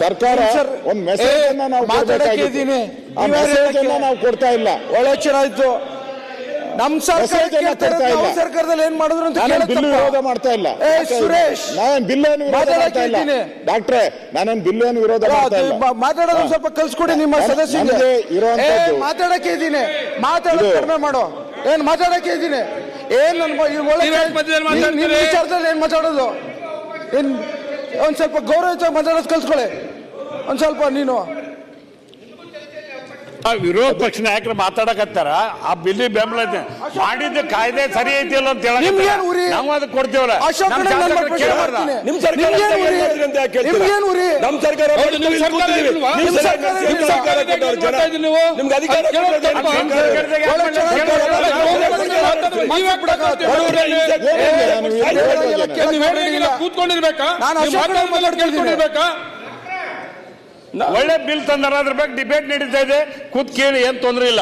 ಸರ್ಕಾರ ಒಂದು ಮೆಸೇಜ್ ಅನ್ನ ನಾವು ಮಾತಾಡಕ್ಕಿದ್ದೀನಿ, ಆ ಮೆಸೇಜ್ ಅನ್ನ ನಾವು ಕೊಡ್ತಾ ಇಲ್ಲ. ಒಳ್ಳೆ ಎಚ್ಚರ ಆಯ್ತು. ನಮ್ಮ ಸರ್ಕಾರದಲ್ಲಿ ಏನ್ ಮಾಡಿದ್ರು ಅಂತ ಬಿಲ್ ವಿರೋಧ ಮಾಡ್ತಾ ಇಲ್ಲ ಸುರೇಶ್, ನಾವೇನ್ ಬಿಲ್ ಏನು ವಿರೋಧ ಮಾಡ್ತಾ ಇಲ್ಲ ಡಾಕ್ಟ್ರೆ, ನಾನೇನ್ ಬಿಲ್ ಏನು ವಿರೋಧ ಮಾಡ್ತಾ ಇಲ್ಲ. ಮಾತಾಡೋದು ಸ್ವಲ್ಪ ಕಲ್ಸ್ಕೊಡಿ ನಿಮ್ಮ ಸದಸ್ಯರಿಗೆ. ಮಾತಾಡಕ್ಕೆ ಇದ್ದೀನಿ, ಮಾತಾಡೋದು ಕಡಿಮೆ ಮಾಡೋ. ಏನ್ ಮಾತಾಡಕ್ಕೆ ಇದ್ದೀನಿ, ಏನ್ ನಿಮ್ ವಿಚಾರದಲ್ಲಿ ಏನ್ ಮಾತಾಡೋದು, ಏನ್ ಒಂದ್ ಸ್ವಲ್ಪ ಗೌರವ ಮಾತಾಡೋದು ಕಲ್ಸ್ಕೊಳ್ಳಿ. ಒಂದ್ ಸ್ವಲ್ಪ ನೀನು ವಿರೋಧ ಪಕ್ಷ ನಾಯಕರು ಮಾತಾಡಕತ್ತಾರ, ಆ ಬಿಲ್ಲಿ ಬೆಂಬಲ ಮಾಡಿದ ಕಾಯ್ದೆ ಸರಿ ಐತಿಲ್ಲ ಅಂತ ಹೇಳಿ ನಾವು ಅದಕ್ಕೆ ಕೊಡ್ತೀವಲ್ಲ. ನಿಮ್ ಸರ್ಕಾರ ನಿಮ್ಗೆ ಅಧಿಕಾರ ಕೂತ್ಕೊಂಡಿರ್ಬೇಕಾ? ಒಳ್ಳೆ ಬಿಲ್ ತಂದಾರ, ಅದ್ರ ಬಗ್ಗೆ ಡಿಬೇಟ್ ನಡೀತಾ ಇದೆ, ಕೂತ್ ಕೇಳಿ, ಏನ್ ತೊಂದ್ರೆ ಇಲ್ಲ.